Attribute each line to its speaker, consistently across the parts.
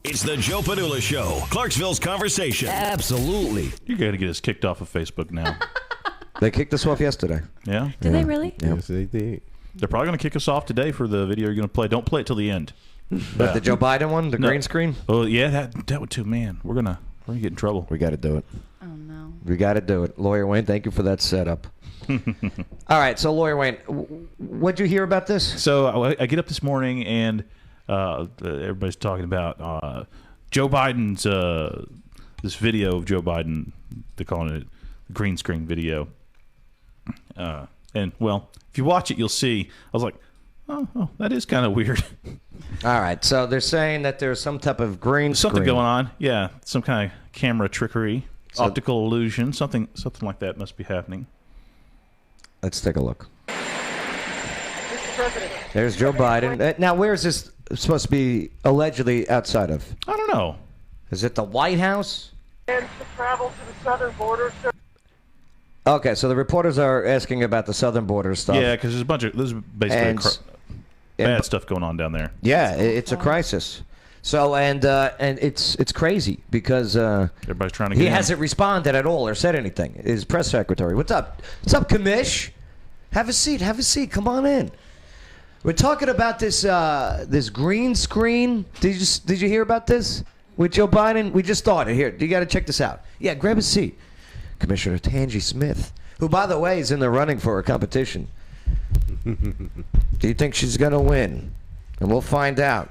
Speaker 1: It's the Joe Padula Show, Clarksville's conversation.
Speaker 2: Absolutely.
Speaker 3: You're going to get us kicked off of Facebook now.
Speaker 2: They kicked us off yesterday.
Speaker 3: Yeah?
Speaker 4: Did they really?
Speaker 5: Yes, they did.
Speaker 3: They're probably going to kick us off today for the video you're going to play. Don't play it till the end.
Speaker 2: But the Joe Biden one, the green screen?
Speaker 3: Oh, yeah, that one too, man. We're gonna get in trouble.
Speaker 2: We got to do it.
Speaker 4: Oh, no.
Speaker 2: We got to do it. Lawyer Wayne, thank you for that setup. All right, so Lawyer Wayne, what'd you hear about this?
Speaker 3: So I get up this morning and everybody's talking about Joe Biden's this video of Joe Biden. They're calling it the green screen video. And well, if you watch it, you'll see. I was like, oh, that is kind of weird.
Speaker 2: All right, so they're saying that there's some type of green
Speaker 3: Something
Speaker 2: screen.
Speaker 3: going on. Yeah, some kind of camera trickery, optical illusion, something like that must be happening.
Speaker 2: Let's take a look. There's Joe Biden. Now, where is this supposed to be allegedly outside of?
Speaker 3: I don't know.
Speaker 2: Is it the White House?
Speaker 6: And to travel to the southern border, sir.
Speaker 2: Okay, so the reporters are asking about the southern border stuff.
Speaker 3: Yeah, because there's basically bad stuff going on down there.
Speaker 2: Yeah, it's a crisis. So and it's crazy because
Speaker 3: Everybody's trying to get
Speaker 2: he
Speaker 3: in.
Speaker 2: hasn't responded at all or said anything. His press secretary. What's up? What's up, Commish? Have a seat. Have a seat. Come on in. We're talking about this this green screen. Did you hear about this with Joe Biden? We just started. Here, you got to check this out. Yeah, grab a seat. Commissioner Tangi Smith, who, by the way, is in the running for a competition. Do you think she's going to win? And we'll find out.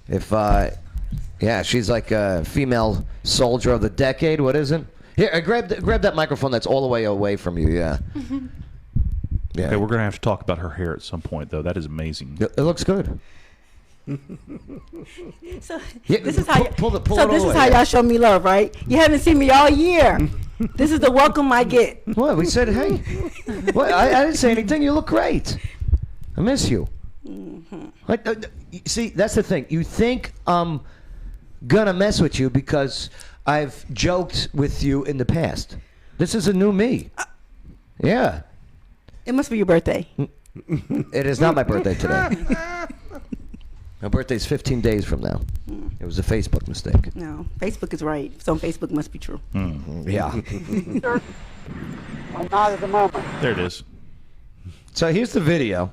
Speaker 2: If, yeah, she's like a female soldier of the decade. What is it? Here, grab that microphone that's all the way away from you, yeah. Yeah.
Speaker 3: Okay, we're going to have to talk about her hair at some point, though. That is amazing.
Speaker 2: It looks good.
Speaker 4: So
Speaker 2: Yeah,
Speaker 4: this is how
Speaker 2: pull it all
Speaker 4: this
Speaker 2: the
Speaker 4: is
Speaker 2: way,
Speaker 4: how
Speaker 2: yeah.
Speaker 4: y'all show me love, right? You haven't seen me all year. This is the welcome I get.
Speaker 2: What? We said, hey. What? I didn't say anything. You look great. I miss you. See, that's the thing. You think I'm gonna mess with you because I've joked with you in the past. This is a new me. Yeah.
Speaker 4: It must be your birthday.
Speaker 2: It is not my birthday today. My birthday's 15 days from now. It was a Facebook mistake.
Speaker 4: No, Facebook is right. So on Facebook must be true.
Speaker 2: Yeah.
Speaker 6: Sir, I'm not at the moment.
Speaker 3: There it is.
Speaker 2: So here's the video.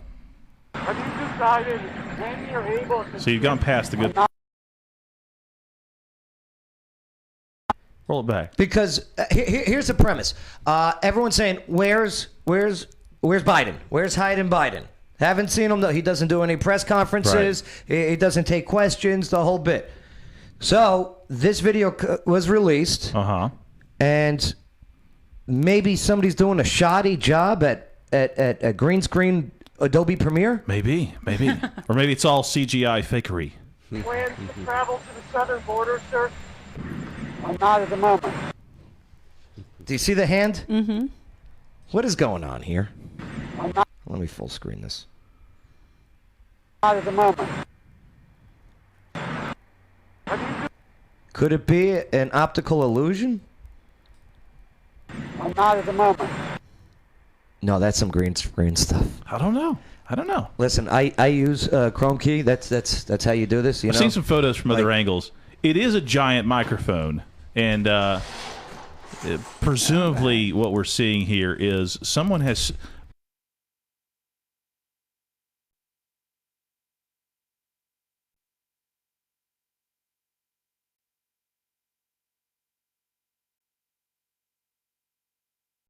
Speaker 6: Have you decided when you're able to...
Speaker 3: So you've gone past the good. Roll it back.
Speaker 2: Because here's the premise. Everyone's saying, where's Biden? Where's Biden? Haven't seen him, though. He doesn't do any press conferences. Right. He doesn't take questions, the whole bit. So this video was released.
Speaker 3: Uh-huh.
Speaker 2: And maybe somebody's doing a shoddy job at green screen Adobe Premiere?
Speaker 3: Maybe. Or maybe it's all CGI fakery.
Speaker 6: Plans to travel to the southern border, sir? I'm not at the moment.
Speaker 2: Do you see the hand?
Speaker 4: Mm-hmm.
Speaker 2: What is going on here?
Speaker 6: I'm not
Speaker 2: Let me full screen this.
Speaker 6: at the moment.
Speaker 2: Could it be an optical illusion?
Speaker 6: I'm not at the moment.
Speaker 2: No, that's some green screen stuff.
Speaker 3: I don't know.
Speaker 2: Listen, I use Chrome key. That's how you do this. You
Speaker 3: I've
Speaker 2: know?
Speaker 3: seen some photos from other angles. It is a giant microphone, and presumably what we're seeing here is someone has.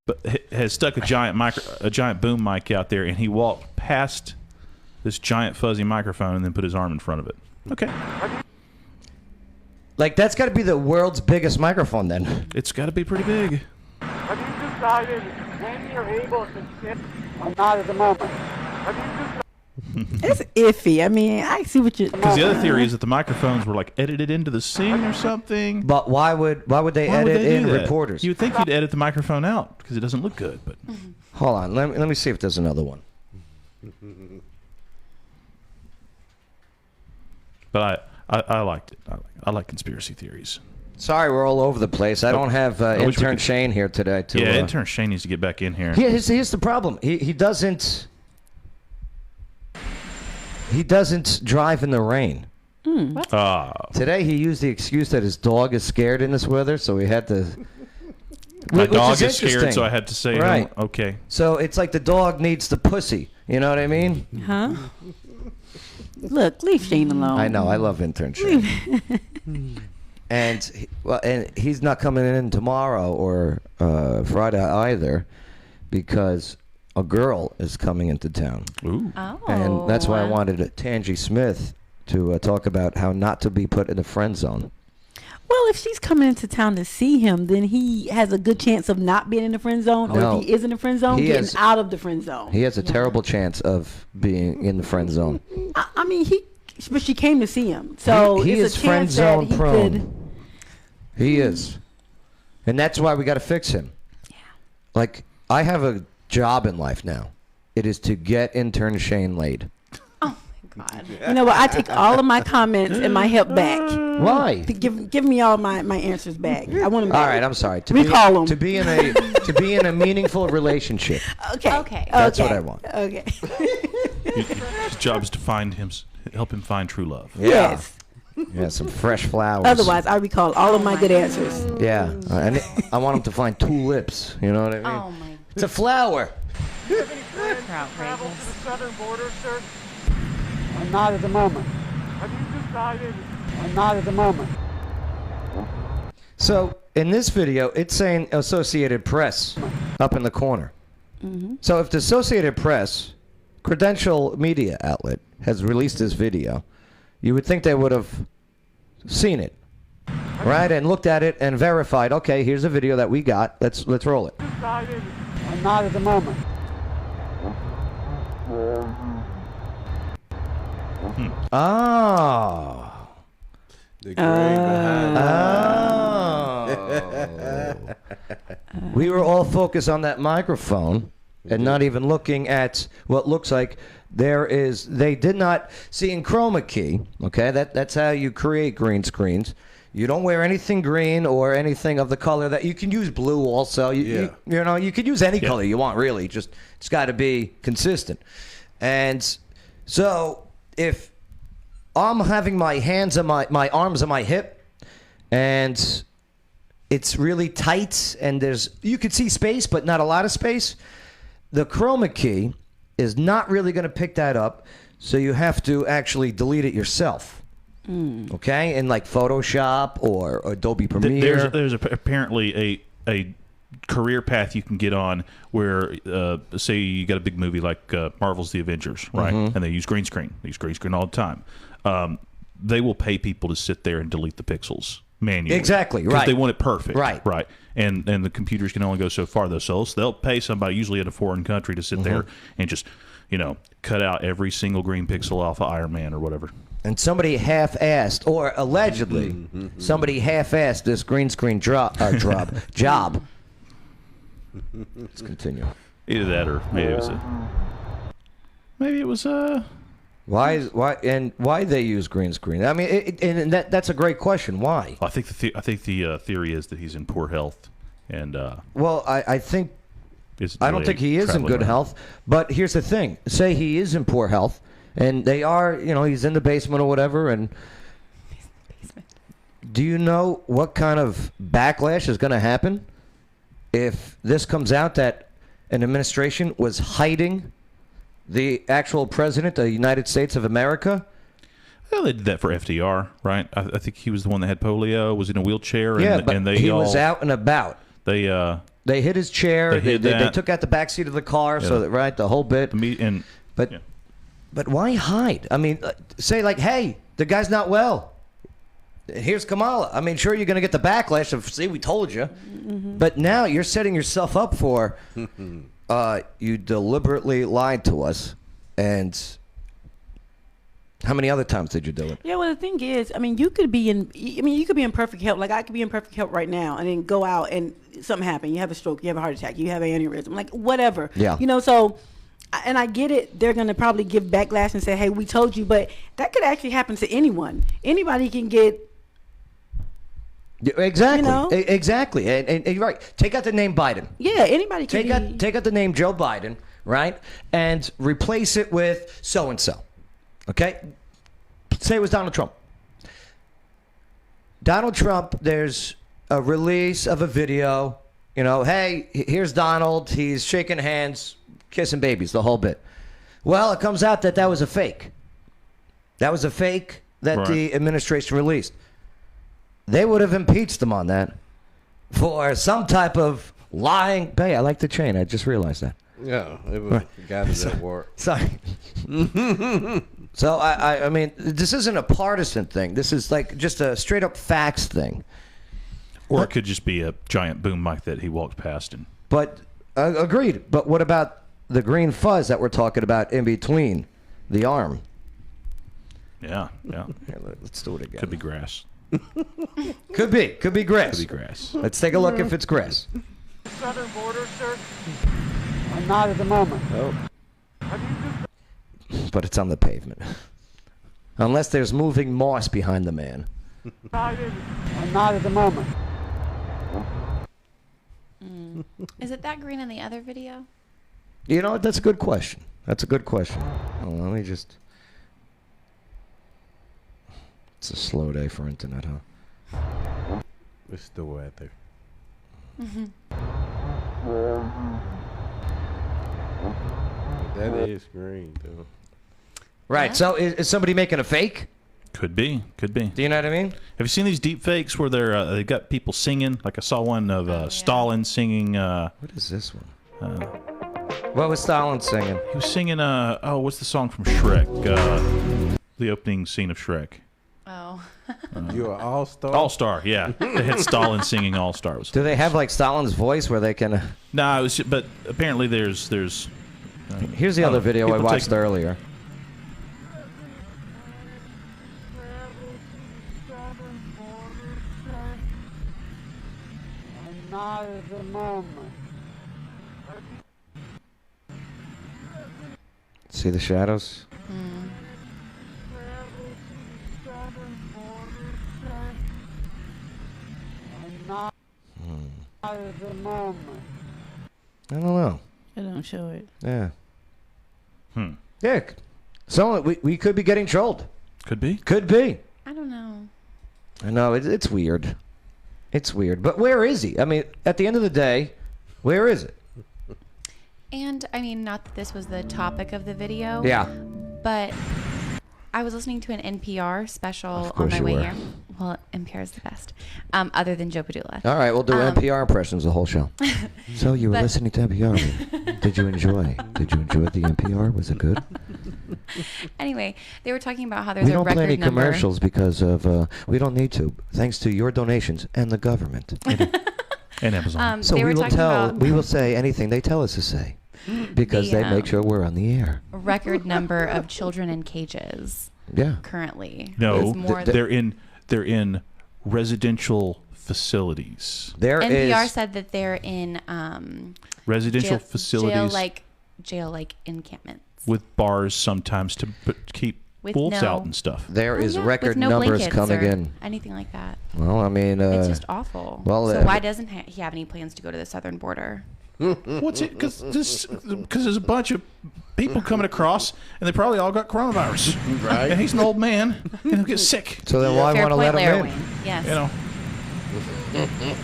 Speaker 3: But has stuck a giant boom mic out there, and he walked past this giant fuzzy microphone and then put his arm in front of it. Okay.
Speaker 2: Like, that's got to be the world's biggest microphone, then.
Speaker 3: It's got to be pretty big.
Speaker 6: Have you decided when you're able to sit? I'm not at the moment. Have you decided...
Speaker 4: It's iffy. I mean, I see what you.
Speaker 3: Because the other theory is that the microphones were like edited into the scene or something.
Speaker 2: But why would they
Speaker 3: Why would
Speaker 2: edit
Speaker 3: they do
Speaker 2: in
Speaker 3: that?
Speaker 2: reporters?
Speaker 3: You would think you'd edit the microphone out because it doesn't look good. But
Speaker 2: Hold on. Let me see if there's another one.
Speaker 3: But I liked it. I like conspiracy theories.
Speaker 2: Sorry, we're all over the place. I don't have
Speaker 3: wish we
Speaker 2: intern
Speaker 3: could-
Speaker 2: Shane here today. To,
Speaker 3: Yeah, intern Shane needs to get back in here.
Speaker 2: Here's the problem. He doesn't drive in the rain. Today he used the excuse that his dog is scared in this weather, so he had to.
Speaker 3: My
Speaker 2: which
Speaker 3: dog
Speaker 2: is
Speaker 3: is scared,
Speaker 2: interesting.
Speaker 3: so I had to say,
Speaker 2: Right.
Speaker 3: "Oh, okay."
Speaker 2: So it's like the dog needs the pussy. You know what I mean?
Speaker 4: Huh? Look, leave Shane alone.
Speaker 2: I know. I love internship. And he's not coming in tomorrow or Friday either, because a girl is coming into town.
Speaker 3: Ooh.
Speaker 4: Oh.
Speaker 2: And that's why I wanted Tangi Smith to talk about how not to be put in the friend zone.
Speaker 4: Well, if she's coming into town to see him, then he has a good chance of not being in the friend zone, or
Speaker 2: No.
Speaker 4: if he is in the friend zone,
Speaker 2: He
Speaker 4: getting
Speaker 2: has-
Speaker 4: out of the friend zone.
Speaker 2: He has a terrible chance of being in the friend zone.
Speaker 4: I mean, but she came to see him, so
Speaker 2: he
Speaker 4: it's
Speaker 2: is
Speaker 4: a chance that
Speaker 2: friend-zone
Speaker 4: he
Speaker 2: prone.
Speaker 4: could.
Speaker 2: He is. And that's why we got to fix him. Yeah. Like, I have a job in life now. It is to get intern Shane laid.
Speaker 4: God. You know what? I take all of my comments and my help back.
Speaker 2: Why?
Speaker 4: Give me all my answers back. I want them back.
Speaker 2: All right, I'm sorry.
Speaker 4: Recall 'em.
Speaker 2: To be in a meaningful relationship.
Speaker 4: Okay.
Speaker 2: That's what I want.
Speaker 4: Okay.
Speaker 3: His job is to help him find true love.
Speaker 2: Yeah.
Speaker 4: Yes.
Speaker 2: Yeah, some fresh flowers.
Speaker 4: Otherwise, I recall all of my good answers.
Speaker 2: Yeah. And I want him to find tulips. You know what I mean?
Speaker 5: Oh my
Speaker 2: It's a flower.
Speaker 6: Do you have any friends who travel to
Speaker 5: outrageous.
Speaker 6: the southern border, sir? Not at the moment. Have you decided? Not at the moment.
Speaker 2: So in this video, it's saying Associated Press up in the corner. So if the Associated Press, credential media outlet, has released this video, you would think they would have seen it, right? And looked at it and verified, okay, here's a video that we got. Let's roll it.
Speaker 6: Decided? Not at the moment.
Speaker 2: Oh.
Speaker 7: The grain behind
Speaker 2: We were all focused on that microphone and not even looking at what looks like they did not see in chroma key. Okay, that's how you create green screens. You don't wear anything green or anything of the color that you can use blue also. You know, you could use any color you want, really. Just it's got to be consistent. And so if I'm having my hands on my arms on my hip and it's really tight and you could see space but not a lot of space, the chroma key is not really going to pick that up, so you have to actually delete it yourself. Okay, in like Photoshop or Adobe Premiere.
Speaker 3: There's apparently a career path you can get on where, say, you got a big movie like Marvel's The Avengers, right? And they use green screen. They use green screen all the time. They will pay people to sit there and delete the pixels manually.
Speaker 2: Exactly,
Speaker 3: because
Speaker 2: right.
Speaker 3: they want it perfect.
Speaker 2: Right.
Speaker 3: And the computers can only go so far, though. So they'll pay somebody, usually in a foreign country, to sit there and just, cut out every single green pixel off of Iron Man or whatever.
Speaker 2: And somebody half-assed, or allegedly, somebody half-assed this green screen job. Let's continue.
Speaker 3: Either that or maybe it was
Speaker 2: Why they use green screen? I mean, that's a great question. Why?
Speaker 3: I think the theory is that he's in poor health, and
Speaker 2: Well, I think
Speaker 3: is
Speaker 2: I don't
Speaker 3: really
Speaker 2: think he is in
Speaker 3: traveling
Speaker 2: good
Speaker 3: around.
Speaker 2: health. But here's the thing: say he is in poor health, and they are, he's in the basement or whatever. And do you know what kind of backlash is going to happen if this comes out that an administration was hiding the actual president of the United States of America?
Speaker 3: Well, they did that for FDR, right? I think he was the one that had polio, was in a wheelchair,
Speaker 2: Yeah,
Speaker 3: and,
Speaker 2: but
Speaker 3: and they
Speaker 2: he
Speaker 3: all,
Speaker 2: was out and about.
Speaker 3: They
Speaker 2: They hit his chair.
Speaker 3: They hid
Speaker 2: They
Speaker 3: that.
Speaker 2: took out the back seat of the car, so that, right, the whole bit.
Speaker 3: But
Speaker 2: But why hide? I mean, say like, hey, the guy's not well. Here's Kamala. I mean, sure, you're going to get the backlash of, see, we told you. But now you're setting yourself up for, you deliberately lied to us. And how many other times did you do it?
Speaker 4: Yeah, well, the thing is, you could be in perfect health. Like, I could be in perfect health right now and then go out and something happen. You have a stroke, you have a heart attack, you have an aneurysm, like whatever.
Speaker 2: Yeah.
Speaker 4: So, and I get it. They're going to probably give backlash and say, hey, we told you. But that could actually happen to anyone. Anybody can get.
Speaker 2: Yeah, exactly.
Speaker 4: You know?
Speaker 2: Exactly. And you're right. Take out the name Biden.
Speaker 4: Yeah, anybody can
Speaker 2: Take out the name Joe Biden, right? And replace it with so-and-so. Okay? Say it was Donald Trump. Donald Trump, there's a release of a video. You know, hey, here's Donald. He's shaking hands, kissing babies, the whole bit. Well, it comes out that was a fake. That was a fake that the administration released. They would have impeached him on that for some type of lying. Hey, I like the chain. I just realized that.
Speaker 7: Yeah, it was got it at work.
Speaker 2: Sorry. So, I mean, this isn't a partisan thing. This is like just a straight up facts thing.
Speaker 3: Or it could just be a giant boom mic that he walked past.
Speaker 2: But, agreed. But what about the green fuzz that we're talking about in between the arm?
Speaker 3: Yeah.
Speaker 2: Here, let's do it again.
Speaker 3: Could be grass.
Speaker 2: Could be grass.
Speaker 3: Could be grass.
Speaker 2: Let's take a look if it's grass.
Speaker 6: Southern border, sir? Not at the moment.
Speaker 2: Oh. But it's on the pavement. Unless there's moving moss behind the man.
Speaker 6: Not at the moment.
Speaker 5: Is it that green in the other video?
Speaker 2: You know, that's a good question. That's a good question. Hold on, let me just... It's a slow day for internet, huh?
Speaker 7: It's the weather. That is green, though.
Speaker 2: Right,
Speaker 5: Yeah.
Speaker 2: so is somebody making a fake?
Speaker 3: Could be.
Speaker 2: Do you know what I mean?
Speaker 3: Have you seen these deep fakes where they've got people singing? Like I saw one of Stalin singing.
Speaker 2: What is this one? What was Stalin singing?
Speaker 3: He was singing. What's the song from Shrek? The opening scene of Shrek.
Speaker 5: Oh.
Speaker 7: You're an all-star?
Speaker 3: All-Star, yeah. They had Stalin singing All-Star.
Speaker 2: Do they have like Stalin's voice where they can...
Speaker 3: No, it was, but apparently there's
Speaker 2: Here's the other video I
Speaker 3: people
Speaker 2: watched earlier.
Speaker 6: Not at the moment.
Speaker 2: See the shadows?
Speaker 6: Not at the moment.
Speaker 2: I don't know.
Speaker 4: I don't show it.
Speaker 2: Yeah. Yeah. So we could be getting trolled.
Speaker 3: could be.
Speaker 2: Could be.
Speaker 5: I don't know.
Speaker 2: I know, it's weird. It's weird. But where is he? I mean, at the end of the day, where is it?
Speaker 5: And I mean, not that this was the topic of the video.
Speaker 2: Yeah.
Speaker 5: But I was listening to an NPR special
Speaker 2: Of
Speaker 5: on
Speaker 2: course
Speaker 5: my
Speaker 2: you
Speaker 5: way
Speaker 2: were.
Speaker 5: here. Well, NPR is the best, other than Joe Padula.
Speaker 2: All right, we'll do NPR impressions the whole show. So you were
Speaker 5: But-
Speaker 2: listening to NPR. Did you enjoy? Did you enjoy the NPR? Was it good?
Speaker 5: Anyway, they were talking about how there's
Speaker 2: We
Speaker 5: a
Speaker 2: don't
Speaker 5: record
Speaker 2: play any
Speaker 5: number.
Speaker 2: commercials because of we don't need to, thanks to your donations and the government.
Speaker 3: And Amazon.
Speaker 2: So
Speaker 5: they
Speaker 2: we
Speaker 5: were
Speaker 2: will
Speaker 5: talking about
Speaker 2: we will say anything they tell us to say because
Speaker 5: The,
Speaker 2: they make sure we're on the air.
Speaker 5: record number of children in cages
Speaker 2: Yeah.
Speaker 5: currently.
Speaker 3: No,
Speaker 5: It's more
Speaker 3: they're in residential facilities.
Speaker 2: There is
Speaker 5: NPR said that they're in
Speaker 3: Residential facilities
Speaker 5: jail like encampments
Speaker 3: with bars sometimes to keep
Speaker 5: With
Speaker 3: wolves
Speaker 5: no-
Speaker 3: out and stuff.
Speaker 2: there is
Speaker 5: with
Speaker 2: record
Speaker 5: no
Speaker 2: numbers
Speaker 5: blankets
Speaker 2: coming
Speaker 5: or
Speaker 2: in.
Speaker 5: anything like that.
Speaker 2: Well, I mean,
Speaker 5: It's just awful.
Speaker 2: well,
Speaker 5: so why doesn't he have any plans to go to the southern border?
Speaker 3: What's it? Because there's a bunch of people coming across, and they probably all got coronavirus.
Speaker 7: Right.
Speaker 3: And he's an old man, and he'll get sick.
Speaker 2: so then why
Speaker 5: Fair
Speaker 2: want to
Speaker 5: point,
Speaker 2: let
Speaker 5: Larry
Speaker 2: them in?
Speaker 5: Wayne. Yes.
Speaker 3: You know.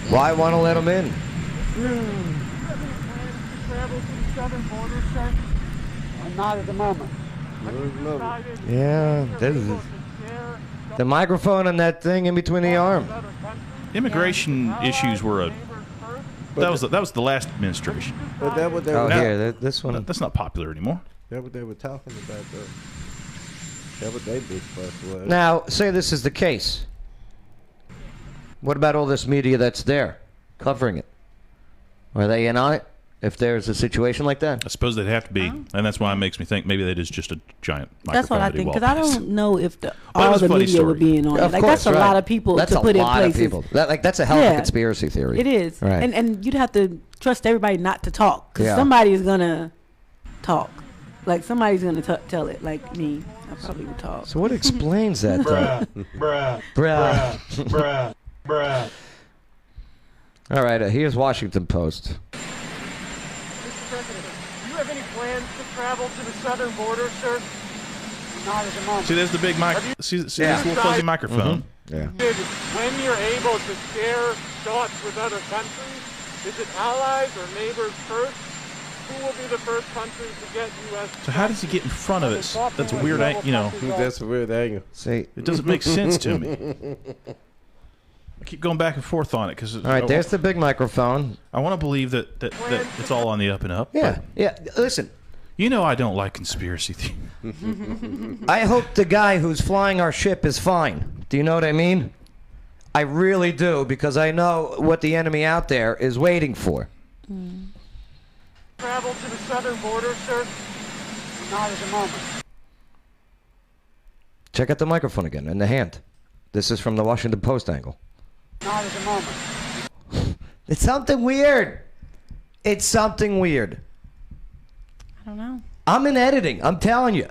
Speaker 2: Why want to let them in?
Speaker 6: Travel to the southern border, sir? Not at the moment.
Speaker 2: Yeah, this is the microphone and that thing in between the arm.
Speaker 3: Immigration issues were that was the last administration.
Speaker 7: But that what they
Speaker 2: Oh,
Speaker 7: were,
Speaker 2: here, this one.
Speaker 3: That's not popular anymore.
Speaker 7: that what they were talking about, though. That what they big fuss was.
Speaker 2: Now, say this is the case. What about all this media that's there covering it? Are they in on it if there's a situation like that?
Speaker 3: I suppose they'd have to be, and that's why it makes me think maybe that is just a giant microphone.
Speaker 4: That's what I
Speaker 3: that he
Speaker 4: think,
Speaker 3: walked
Speaker 4: because I
Speaker 3: past.
Speaker 4: don't know if
Speaker 3: it
Speaker 4: all
Speaker 3: was a
Speaker 4: the
Speaker 3: funny
Speaker 4: media would
Speaker 3: story.
Speaker 4: be in on it.
Speaker 2: Of
Speaker 4: Like,
Speaker 2: course,
Speaker 4: that's a
Speaker 2: right.
Speaker 4: lot of people
Speaker 2: That's
Speaker 4: to
Speaker 2: a
Speaker 4: put in
Speaker 2: lot of
Speaker 4: places.
Speaker 2: people. That's a hell of a
Speaker 4: Yeah.
Speaker 2: conspiracy theory.
Speaker 4: It is,
Speaker 2: Right.
Speaker 4: and you'd have to trust everybody not to talk, because
Speaker 2: Yeah.
Speaker 4: somebody is gonna talk. Like somebody's gonna tell it. Like me, I probably would talk.
Speaker 2: So what explains that? Bruh. All right, here's Washington Post.
Speaker 6: Mr. President, do you have any plans to travel to the southern border, sir? Not at the moment.
Speaker 3: See, there's the big mic. See
Speaker 2: Yeah.
Speaker 3: this little fuzzy microphone.
Speaker 2: Yeah.
Speaker 6: When you're able to share thoughts with other countries, is it allies or neighbors first? Who will be the first country to get U.S.
Speaker 3: So how does he get in front of us? That's a weird,
Speaker 7: That's a weird angle.
Speaker 2: See,
Speaker 3: it doesn't make sense to me. I keep going back and forth on it because.
Speaker 2: all right, there's the big microphone.
Speaker 3: I want to believe that it's all on the up and up.
Speaker 2: Yeah, yeah. Listen,
Speaker 3: You know I don't like conspiracy theories.
Speaker 2: I hope the guy who's flying our ship is fine. Do you know what I mean? I really do, because I know what the enemy out there is waiting for.
Speaker 6: Travel to the southern border, sir? Not at the moment.
Speaker 2: Check out the microphone again and the hand. This is from the Washington Post angle.
Speaker 6: Not at the moment.
Speaker 2: It's something weird. It's something weird.
Speaker 5: I don't know.
Speaker 2: I'm in editing. I'm telling you.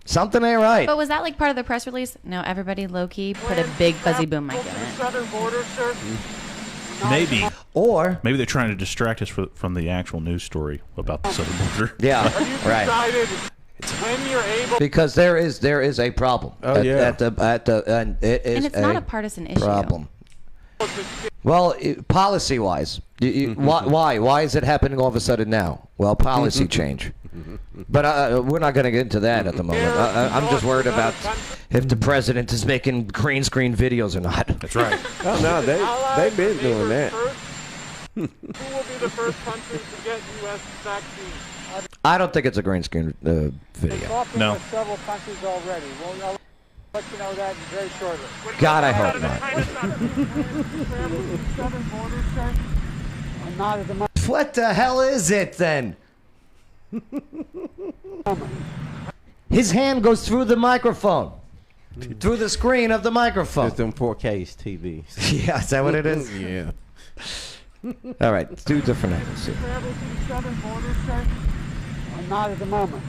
Speaker 2: Something ain't right.
Speaker 5: But was that like part of the press release? No, everybody low key put a big fuzzy boom mic in
Speaker 6: To the
Speaker 5: it.
Speaker 6: southern border, sir?
Speaker 3: Maybe.
Speaker 2: Or,
Speaker 3: Maybe they're trying to distract us from the actual news story about the southern border.
Speaker 2: yeah,
Speaker 6: Have you
Speaker 2: right.
Speaker 6: decided when you're able
Speaker 2: Because there is a problem.
Speaker 7: Oh, yeah.
Speaker 2: And it is
Speaker 5: And it's not a partisan issue.
Speaker 2: problem. Well, policy-wise, why is it happening all of a sudden now? Well, policy change. But we're not going to get into that at the moment. I'm just worried about if the president is making green screen videos or not.
Speaker 3: That's right.
Speaker 7: Oh no, they've been doing that.
Speaker 6: Who will be the first country to get U.S. vaccines?
Speaker 2: I don't think it's a green screen video.
Speaker 6: Talking
Speaker 3: No.
Speaker 6: with several countries already. Well, I'll let you know that very shortly.
Speaker 2: God, I hope not.
Speaker 6: Travel to the southern border, sir? Not at the moment.
Speaker 2: What the hell is it then? His hand goes through the microphone. Through the screen of the microphone.
Speaker 7: It's them 4K TVs.
Speaker 2: Yeah, is that what it is?
Speaker 7: Yeah.
Speaker 2: All right, let's do different angles here.
Speaker 6: Travel to the southern border, sir? Not at the moment.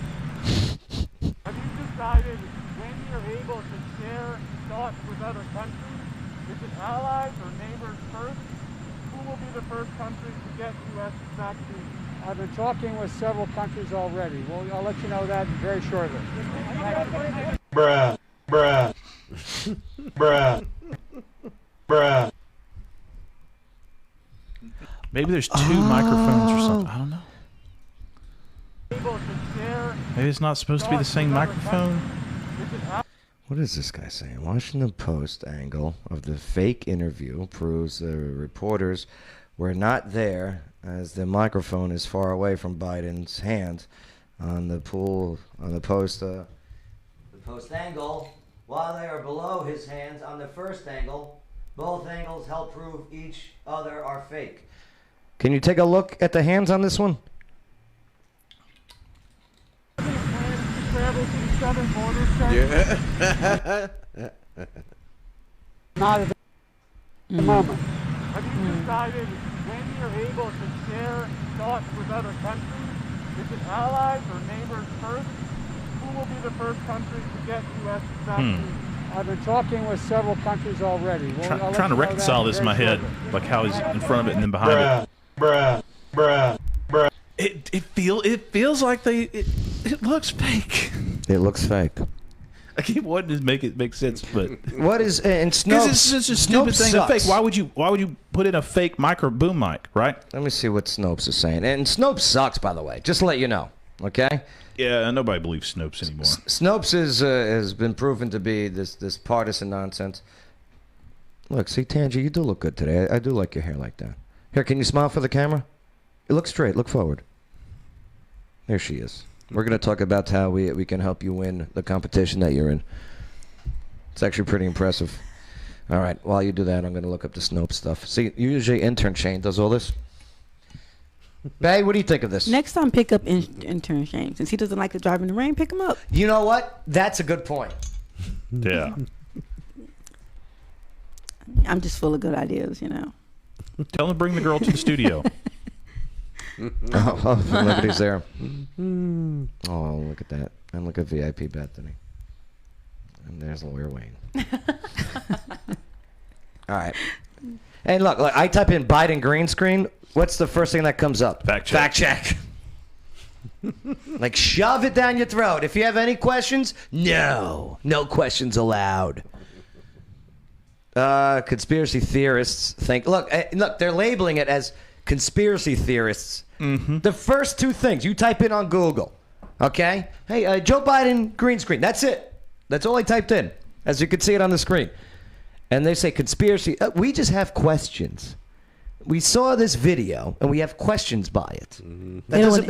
Speaker 6: Have you decided when you're able to share thoughts with other countries? Is it allies or neighbors first? Who will be the first country to get U.S. vaccines? I've been talking with several countries already. Well, I'll let you know that very shortly.
Speaker 8: Bruh. Bruh. Bruh. Bruh.
Speaker 3: Maybe there's two microphones or something. I don't know. Maybe it's not supposed to be the same microphone.
Speaker 2: What is this guy saying? Washington Post angle of the fake interview proves the reporters were not there as the microphone is far away from Biden's hands on the post angle, while they are below his hands on the first angle. Both angles help prove each other are fake. Can you take a look at the hands on this one?
Speaker 6: Travel to the southern border, sir?
Speaker 7: Yeah.
Speaker 6: Not at the moment. Have you decided when you're able to share thoughts with other countries? Is it allies or neighbors first? Who will be the first country to get U.S. vaccines? I've been talking with several countries already. Well, I'll let
Speaker 3: Trying to
Speaker 6: you know
Speaker 3: reconcile
Speaker 6: that
Speaker 3: this in my
Speaker 6: very
Speaker 3: head,
Speaker 6: shortly.
Speaker 3: like how he's in front of it and then behind it.
Speaker 8: Bruh. Bruh. Bruh.
Speaker 3: It feels like it looks fake.
Speaker 2: It looks fake.
Speaker 3: I keep wanting to make it make sense, but
Speaker 2: What is and
Speaker 3: because
Speaker 2: Snopes?
Speaker 3: it's just a stupid
Speaker 2: Snopes
Speaker 3: thing to fake.
Speaker 2: sucks.
Speaker 3: Why would you put in a fake boom mic, right?
Speaker 2: Let me see what Snopes is saying. And Snopes sucks, by the way. Just to let you know, okay?
Speaker 3: Yeah, nobody believes Snopes anymore.
Speaker 2: Snopes has been proven to be this partisan nonsense. Look, see, Tangi, you do look good today. I do like your hair like that. Here, can you smile for the camera? It looks straight. Look forward. There she is. We're going to talk about how we can help you win the competition that you're in. It's actually pretty impressive. All right, while you do that, I'm going to look up the Snopes stuff. See, usually intern Shane does all this. Bay, what do you think of this?
Speaker 4: Next time, pick up intern Shane. Since he doesn't like to drive in the rain, pick him up.
Speaker 2: You know what? That's a good point.
Speaker 3: Yeah.
Speaker 4: I'm just full of good ideas, you know.
Speaker 3: Tell him to bring the girl to the studio.
Speaker 2: Oh, look at he's there. Oh, look at that. And look at VIP Bethany. And there's Lawyer Wayne. All right. And look, I type in Biden green screen. What's the first thing that comes up?
Speaker 3: Fact check.
Speaker 2: Fact check. Like, shove it down your throat. If you have any questions, no questions allowed. Conspiracy theorists think. Look, they're labeling it as conspiracy theorists.
Speaker 3: Mm-hmm.
Speaker 2: The first two things you type in on Google, okay? Hey, Joe Biden green screen. That's it. That's all I typed in, as you can see it on the screen. And they say conspiracy. We just have questions. We saw this video, and we have questions by it.
Speaker 7: Mm-hmm.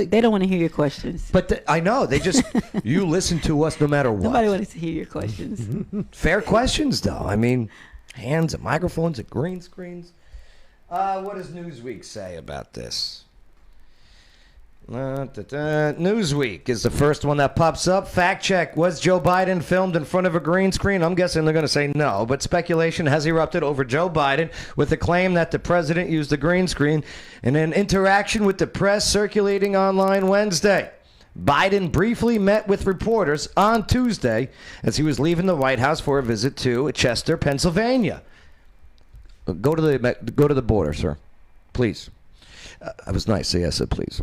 Speaker 4: They don't want to hear your questions.
Speaker 2: But I know. They just, you listen to us no matter what.
Speaker 4: Nobody wants to hear your questions.
Speaker 2: Fair questions, though. I mean, hands and microphones and green screens. What does Newsweek say about this? Newsweek is the first one that pops up. Fact check. Was Joe Biden filmed in front of a green screen? I'm guessing they're going to say no, but speculation has erupted over Joe Biden with the claim that the president used the green screen in an interaction with the press circulating online Wednesday. Biden briefly met with reporters on Tuesday as he was leaving the White House for a visit to Chester, Pennsylvania. Go to the border, sir. Please. I was nice. So yes, I said please.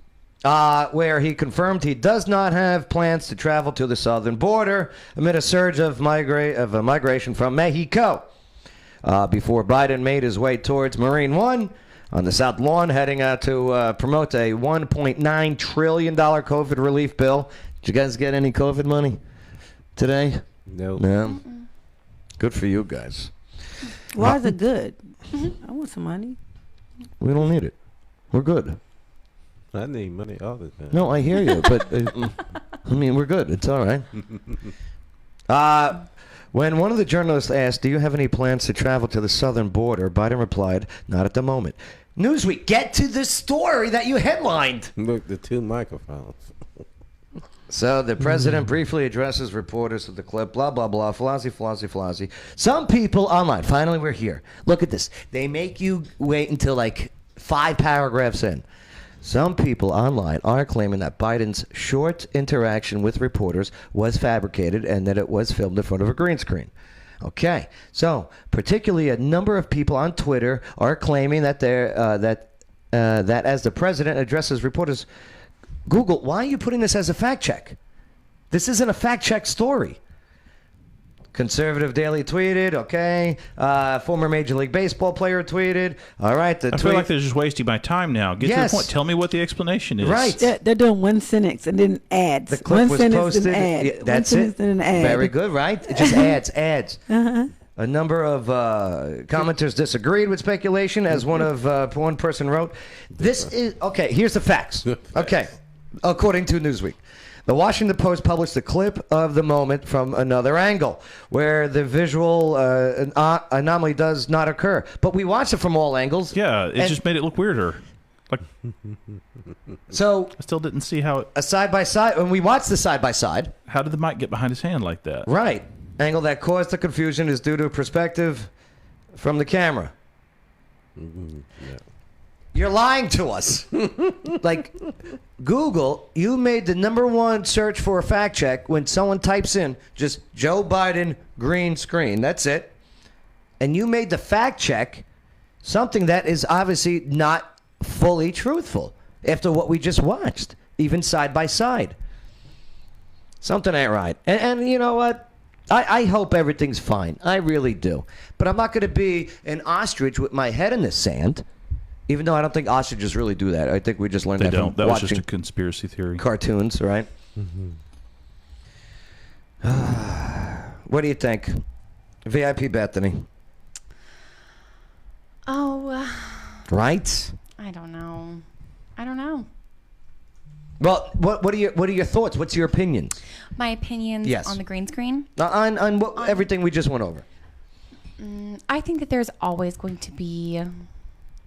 Speaker 2: Where he confirmed he does not have plans to travel to the southern border amid a surge of migration from Mexico. Before Biden made his way towards Marine One on the South Lawn, heading out to promote a $1.9 trillion COVID relief bill. Did you guys get any COVID money today?
Speaker 7: No.
Speaker 2: No. Good for you guys.
Speaker 4: Why is it good? I want some money.
Speaker 2: We don't need it. We're good.
Speaker 7: I need money all the time.
Speaker 2: No, I hear you, but I mean, we're good. It's all right. When one of the journalists asked, "Do you have any plans to travel to the southern border?" Biden replied, "Not at the moment." Newsweek, get to the story that you headlined.
Speaker 7: Look, the two microphones.
Speaker 2: So the president briefly addresses reporters with the clip, blah, blah, blah, flossie. Some people online, finally we're here. Look at this. They make you wait until like 5 paragraphs in. Some people online are claiming that Biden's short interaction with reporters was fabricated and that it was filmed in front of a green screen. Okay, so particularly a number of people on Twitter are claiming that that as the president addresses reporters, Google, why are you putting this as a fact check? This isn't a fact check story. Conservative Daily tweeted, okay. Former Major League Baseball player tweeted. All right.
Speaker 3: I feel like they're just wasting my time now. Get to the point. Tell me what the explanation is.
Speaker 2: Right.
Speaker 4: They're doing one sentence and then ads.
Speaker 2: The clip was posted.
Speaker 4: Ad.
Speaker 2: Yeah, that's it.
Speaker 4: And an ad.
Speaker 2: Very good, right? It just ads. Uh-huh. A number of commenters disagreed with speculation, as one person wrote. This is, okay, here's the facts. Okay, according to Newsweek. The Washington Post published a clip of the moment from another angle where the visual anomaly does not occur. But we watched it from all angles.
Speaker 3: Yeah, it just made it look weirder. Like,
Speaker 2: so
Speaker 3: I still didn't see how it...
Speaker 2: A side-by-side, when we watched the side-by-side...
Speaker 3: How did the mic get behind his hand like that?
Speaker 2: Right. Angle that caused the confusion is due to perspective from the camera.
Speaker 7: Mm-hmm. Yeah.
Speaker 2: You're lying to us. Like, Google, you made the #1 search for a fact check when someone types in just Joe Biden green screen. That's it. And you made the fact check something that is obviously not fully truthful after what we just watched, even side by side. Something ain't right. And you know what? I hope everything's fine. I really do. But I'm not going to be an ostrich with my head in the sand. Even though I don't think ostriches really do that. I think we just learned
Speaker 3: they
Speaker 2: that
Speaker 3: don't.
Speaker 2: from
Speaker 3: That was
Speaker 2: watching
Speaker 3: just a conspiracy theory.
Speaker 2: Cartoons, right? Mm-hmm. What do you think? VIP Bethany.
Speaker 5: Oh.
Speaker 2: Right?
Speaker 5: I don't know.
Speaker 2: Well, what are your thoughts? What's your opinion?
Speaker 5: My opinions on the green screen?
Speaker 2: On everything we just went over.
Speaker 5: I think that there's always going to be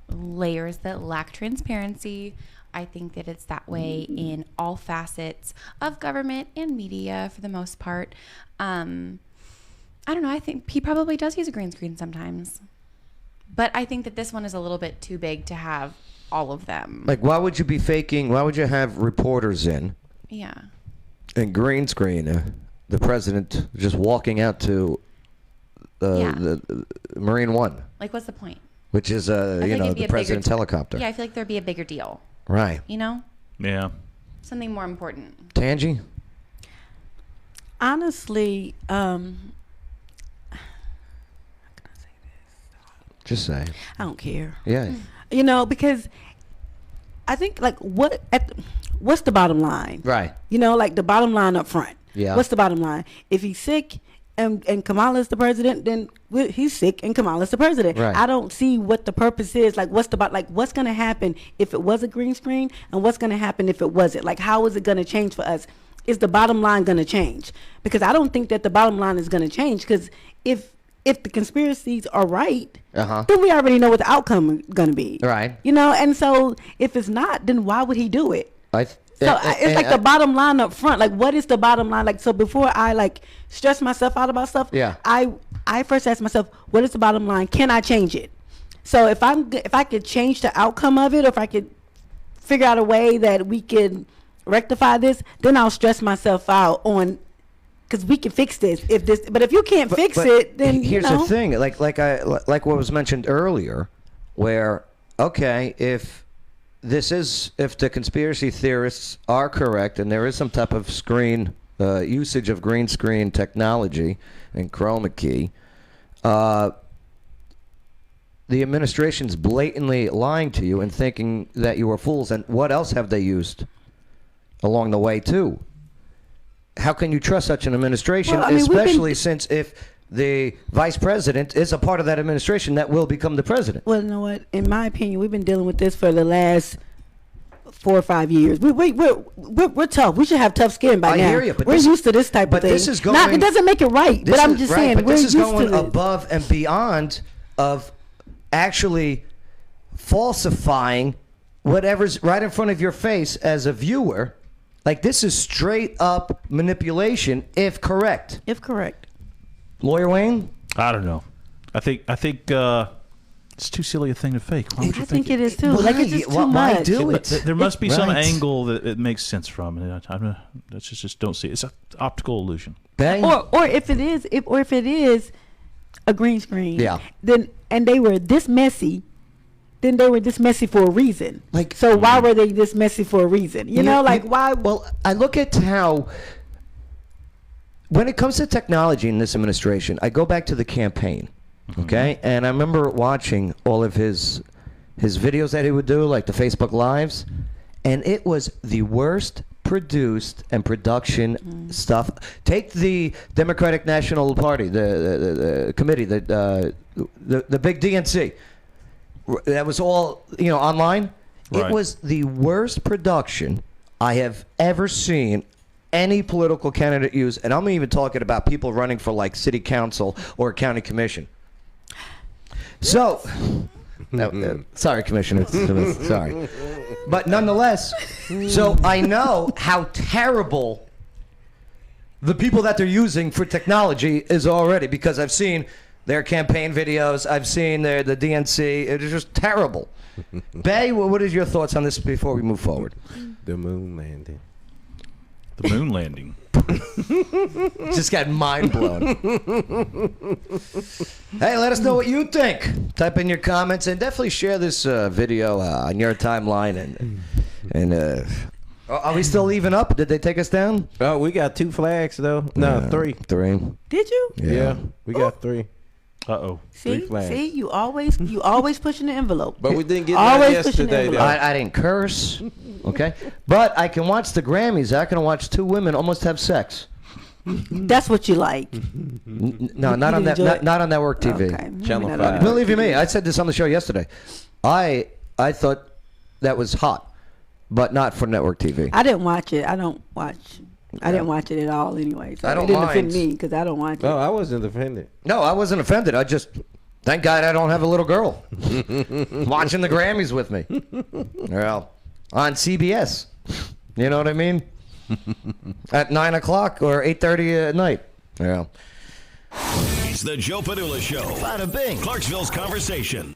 Speaker 5: layers that lack transparency. I think that it's that way in all facets of government and media for the most part. I don't know. I think he probably does use a green screen sometimes. But I think that this one is a little bit too big to have all of them.
Speaker 2: Like, why would you be faking? Why would you have reporters in?
Speaker 5: Yeah.
Speaker 2: And green screen the president just walking out to the Marine One?
Speaker 5: Like, what's the point?
Speaker 2: Which is, the president's helicopter.
Speaker 5: Yeah, I feel like there'd be a bigger deal.
Speaker 2: Right.
Speaker 5: You know?
Speaker 3: Yeah.
Speaker 5: Something more important.
Speaker 2: Tangy?
Speaker 4: Honestly, how can I say this?
Speaker 2: Just saying.
Speaker 4: I don't care.
Speaker 2: Yeah.
Speaker 4: You know, because I think like what's the bottom line?
Speaker 2: Right.
Speaker 4: You know, like the bottom line up front.
Speaker 2: Yeah.
Speaker 4: What's the bottom line? If he's sick and Kamala's the president, then he's sick and Kamala's the president.
Speaker 2: Right.
Speaker 4: I don't see what the purpose is. Like what's going to happen if it was a green screen, and what's going to happen if it wasn't? Like how is it going to change for us? Is the bottom line going to change? Because I don't think that the bottom line is going to change, because if the conspiracies are right, then we already know what the outcome is going to be.
Speaker 2: Right.
Speaker 4: You know, and so if it's not, then why would he do it? It's like the bottom line up front. Like, what is the bottom line? Like, so before I like stress myself out about stuff, I first ask myself, what is the bottom line? Can I change it? So if I could change the outcome of it, or if I could figure out a way that we could rectify this, then I'll stress myself out on, because we can fix this. But if you can't fix it, then
Speaker 2: here's the thing. Like what was mentioned earlier, where if the conspiracy theorists are correct, and there is some type of usage of green screen technology and chroma key, the administration's blatantly lying to you and thinking that you are fools. And what else have they used along the way too? How can you trust such an administration, especially since if the vice president is a part of that administration that will become the president?
Speaker 4: Well, you know what? In my opinion, we've been dealing with this for the last 4 or 5 years. We're tough. We should have tough skin by now.
Speaker 2: I hear you, but
Speaker 4: we're used to this type of thing.
Speaker 2: This is going.
Speaker 4: It doesn't make it right, but I'm just saying we're
Speaker 2: this is
Speaker 4: used
Speaker 2: going
Speaker 4: to
Speaker 2: above and beyond of actually falsifying whatever's right in front of your face as a viewer. Like, this is straight up manipulation, if correct.
Speaker 4: If correct.
Speaker 2: Lawyer Wayne?
Speaker 3: I don't know. I think it's too silly a thing to fake. Why would you
Speaker 4: I think it is too.
Speaker 2: Why?
Speaker 4: Like, it's just too
Speaker 2: Why
Speaker 4: much.
Speaker 2: do it?
Speaker 3: There must be some
Speaker 2: Right.
Speaker 3: angle that it makes sense from. And I just don't see it. It's an optical illusion.
Speaker 2: Bang.
Speaker 4: Or if it is a green screen,
Speaker 2: Yeah.
Speaker 4: Then and they were this messy, then they were this messy for a reason.
Speaker 2: Like,
Speaker 4: so why were they this messy for a reason? You know, like why?
Speaker 2: Well, I look at how, when it comes to technology in this administration, I go back to the campaign, okay? And I remember watching all of his videos that he would do, like the Facebook Lives, and it was the worst produced and production stuff. Take the Democratic National Party, the committee, the big DNC. That was all, online.
Speaker 3: Right.
Speaker 2: It was the worst production I have ever seen any political candidate use, and I'm even talking about people running for like city council or county commission. So, sorry, Commissioner, sorry, but nonetheless, so I know how terrible the people that they're using for technology is already, because I've seen their campaign videos, I've seen the DNC. It is just terrible. Bay, what is your thoughts on this before we move forward?
Speaker 7: The moon landing.
Speaker 3: The moon landing.
Speaker 2: Just got mind blown. Hey, let us know what you think. Type in your comments and definitely share this video on your timeline. And are we still even up? Did they take us down?
Speaker 7: Oh, we got 2 flags though. No, 3.
Speaker 2: 3.
Speaker 4: Did you?
Speaker 7: Yeah, we got 3.
Speaker 3: Uh-oh.
Speaker 4: See,
Speaker 7: flags.
Speaker 4: you always pushing the envelope.
Speaker 7: But we didn't get
Speaker 4: Always
Speaker 7: that
Speaker 4: pushing
Speaker 7: yesterday
Speaker 4: the
Speaker 7: though.
Speaker 4: envelope.
Speaker 2: I didn't curse. Okay, but I can watch the Grammys. I can watch 2 women almost have sex.
Speaker 4: That's what you like.
Speaker 2: No, not on that.
Speaker 4: enjoy it?
Speaker 2: Not on network TV.
Speaker 4: Okay, maybe
Speaker 7: Channel
Speaker 4: not
Speaker 7: 5.
Speaker 4: all.
Speaker 2: Believe you me, I said this on the show yesterday. I thought that was hot, but not for network TV.
Speaker 4: I didn't watch it. I didn't watch it at all anyway. So
Speaker 2: I don't
Speaker 4: it didn't offend
Speaker 2: mind.
Speaker 4: me because I don't watch it.
Speaker 7: Oh, I wasn't offended.
Speaker 2: No, I wasn't offended. I just, thank God I don't have a little girl watching the Grammys with me. Well, on CBS. You know what I mean? At 9 o'clock or 8:30 at night. Yeah.
Speaker 1: It's the Joe Padula Show. Bada bing. Clarksville's conversation.